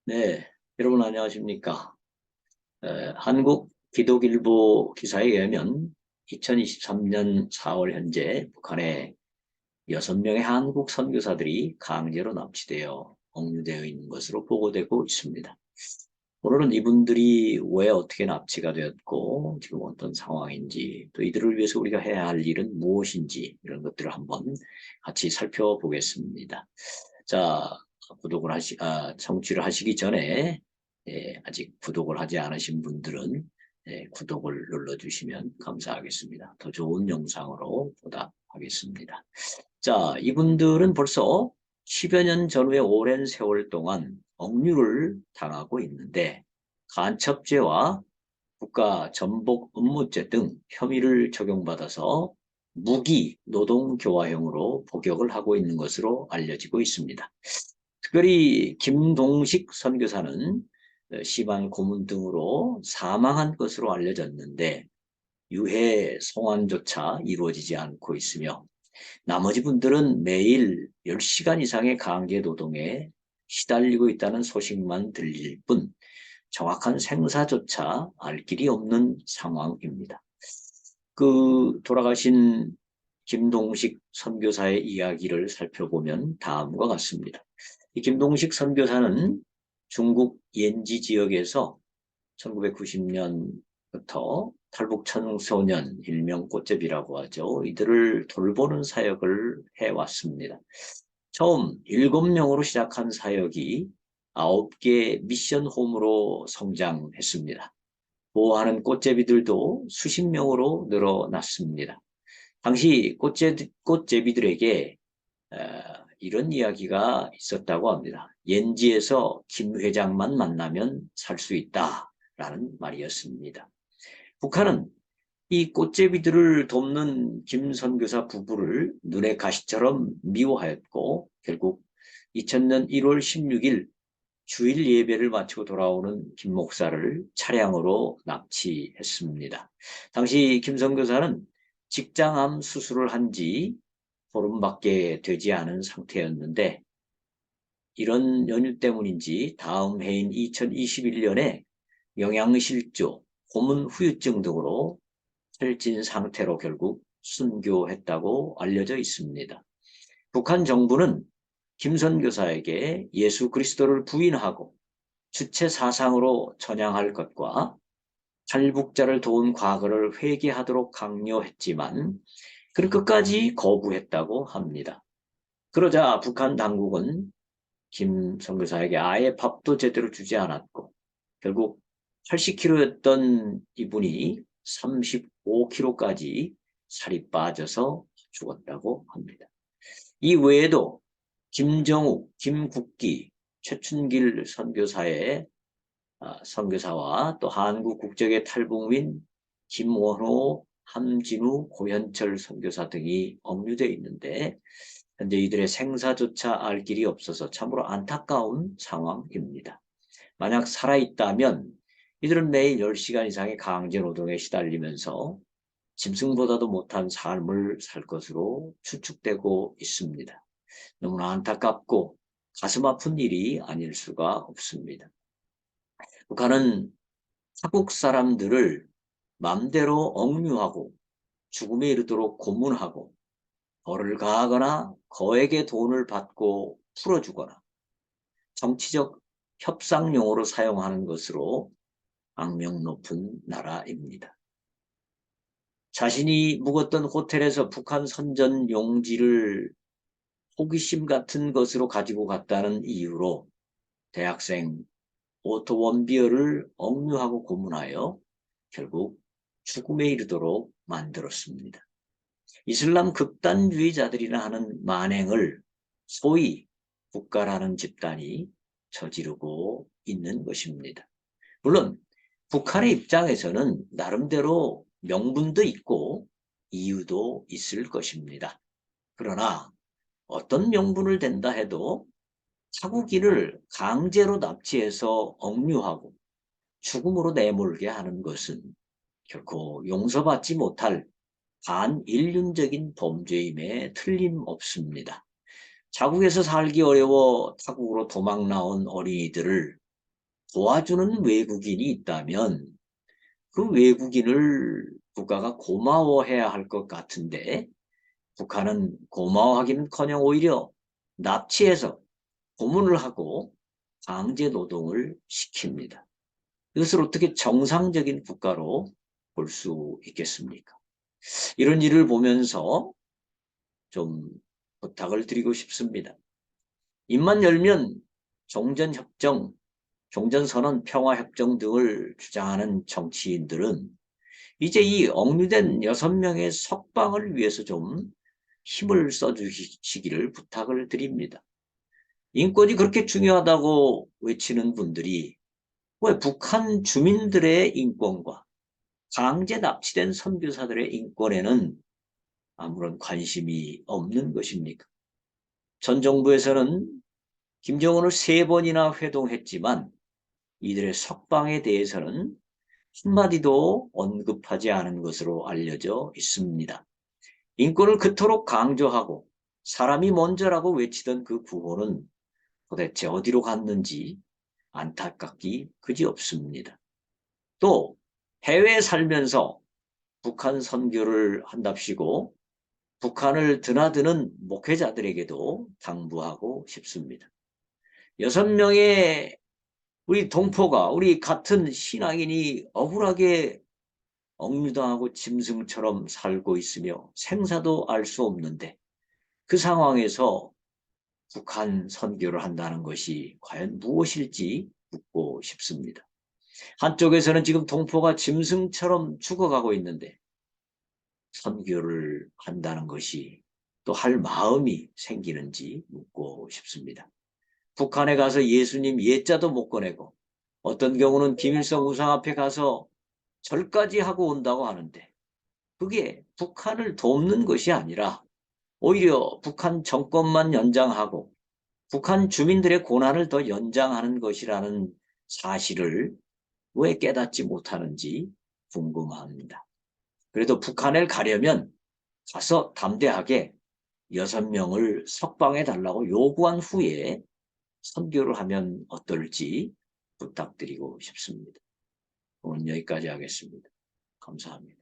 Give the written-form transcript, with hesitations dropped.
네, 여러분 안녕하십니까? 한국 기독일보 기사에 의하면 2023년 4월 현재 북한의 6명의 한국 선교사들이 강제로 납치되어 억류되어 있는 것으로 보고되고 있습니다. 오늘은 이분들이 왜 어떻게 납치가 되었고 지금 어떤 상황인지 또 이들을 위해서 우리가 해야 할 일은 무엇인지 이런 것들을 한번 같이 살펴보겠습니다. 자, 청취를 하시기 전에 아직 구독을 하지 않으신 분들은 구독을 눌러주시면 감사하겠습니다. 더 좋은 영상으로 보답하겠습니다. 자, 이분들은 벌써 10여 년 전후의 오랜 세월 동안 억류를 당하고 있는데 간첩죄와 국가 전복 음모죄 등 혐의를 적용받아서 무기 노동교화형으로 복역을 하고 있는 것으로 알려지고 있습니다. 특별히 김동식 선교사는 심한 고문 등으로 사망한 것으로 알려졌는데 유해 송환조차 이루어지지 않고 있으며 나머지 분들은 매일 10시간 이상의 강제 노동에 시달리고 있다는 소식만 들릴 뿐 정확한 생사조차 알 길이 없는 상황입니다. 돌아가신 김동식 선교사의 이야기를 살펴보면 다음과 같습니다. 이 김동식 선교사는 중국 옌지 지역에서 1990년부터 탈북 청소년, 일명 꽃제비라고 하죠. 이들을 돌보는 사역을 해왔습니다. 처음 7명으로 시작한 사역이 9개 미션 홈으로 성장했습니다. 보호하는 꽃제비들도 수십 명으로 늘어났습니다. 당시 꽃제비들에게 이런 이야기가 있었다고 합니다. 옌지에서 김 회장만 만나면 살 수 있다라는 말이었습니다. 북한은 이 꽃제비들을 돕는 김 선교사 부부를 눈의 가시처럼 미워하였고 결국 2000년 1월 16일 주일 예배를 마치고 돌아오는 김 목사를 차량으로 납치했습니다. 당시 김 선교사는 직장암 수술을 한 지 보름밖에 되지 않은 상태였는데 이런 연유 때문인지 다음 해인 2021년에 영양실조, 고문 후유증 등으로 혈진 상태로 결국 순교했다고 알려져 있습니다. 북한 정부는 김 선교사에게 예수 그리스도를 부인하고 주체 사상으로 전향할 것과 탈북자를 도운 과거를 회개하도록 강요했지만 그를 끝까지 거부했다고 합니다. 그러자 북한 당국은 김 선교사에게 아예 밥도 제대로 주지 않았고 결국 80kg였던 이분이 35kg까지 살이 빠져서 죽었다고 합니다. 이 외에도 김정욱, 김국기, 최춘길 선교사와 또 한국 국적의 탈북민 김원호, 함진우, 고현철 선교사 등이 억류되어 있는데 현재 이들의 생사조차 알 길이 없어서 참으로 안타까운 상황입니다. 만약 살아있다면 이들은 매일 10시간 이상의 강제 노동에 시달리면서 짐승보다도 못한 삶을 살 것으로 추측되고 있습니다. 너무나 안타깝고 가슴 아픈 일이 아닐 수가 없습니다. 북한은 타국 사람들을 맘대로 억류하고 죽음에 이르도록 고문하고 벌을 가하거나 거액의 돈을 받고 풀어주거나 정치적 협상용으로 사용하는 것으로 악명 높은 나라입니다. 자신이 묵었던 호텔에서 북한 선전 용지를 호기심 같은 것으로 가지고 갔다는 이유로 대학생 오토 원비어를 억류하고 고문하여 결국 죽음에 이르도록 만들었습니다. 이슬람 극단주의자들이나 하는 만행을 소위 국가라는 집단이 저지르고 있는 것입니다. 물론 북한의 입장에서는 나름대로 명분도 있고 이유도 있을 것입니다. 그러나 어떤 명분을 댄다 해도 타국인을 강제로 납치해서 억류하고 죽음으로 내몰게 하는 것은 결코 용서받지 못할 반인륜적인 범죄임에 틀림없습니다. 자국에서 살기 어려워 타국으로 도망 나온 어린이들을 도와주는 외국인이 있다면 그 외국인을 국가가 고마워해야 할 것 같은데 북한은 고마워하기는커녕 오히려 납치해서 고문을 하고 강제 노동을 시킵니다. 이것을 어떻게 정상적인 국가로 볼 수 있겠습니까? 이런 일을 보면서 좀 부탁을 드리고 싶습니다. 입만 열면 종전협정, 종전선언, 평화협정 등을 주장하는 정치인들은 이제 이 억류된 6명의 석방을 위해서 좀 힘을 써주시기를 부탁을 드립니다. 인권이 그렇게 중요하다고 외치는 분들이 왜 북한 주민들의 인권과 강제 납치된 선교사들의 인권에는 아무런 관심이 없는 것입니까? 전 정부에서는 김정은을 3번이나 회동했지만 이들의 석방에 대해서는 한마디도 언급하지 않은 것으로 알려져 있습니다. 인권을 그토록 강조하고 사람이 먼저라고 외치던 그 구호는 도대체 어디로 갔는지 안타깝기 그지없습니다. 또 해외에 살면서 북한 선교를 한답시고 북한을 드나드는 목회자들에게도 당부하고 싶습니다. 6명의 우리 동포가 우리 같은 신앙인이 억울하게 억류당하고 짐승처럼 살고 있으며 생사도 알 수 없는데 그 상황에서 북한 선교를 한다는 것이 과연 무엇일지 묻고 싶습니다. 한쪽에서는 지금 동포가 짐승처럼 죽어가고 있는데 선교를 한다는 것이 또 할 마음이 생기는지 묻고 싶습니다. 북한에 가서 예수님 예자도 못 꺼내고 어떤 경우는 김일성 우상 앞에 가서 절까지 하고 온다고 하는데 그게 북한을 돕는 것이 아니라 오히려 북한 정권만 연장하고 북한 주민들의 고난을 더 연장하는 것이라는 사실을 왜 깨닫지 못하는지 궁금합니다. 그래도 북한을 가려면 가서 담대하게 6명을 석방해 달라고 요구한 후에 선교를 하면 어떨지 부탁드리고 싶습니다. 오늘 여기까지 하겠습니다. 감사합니다.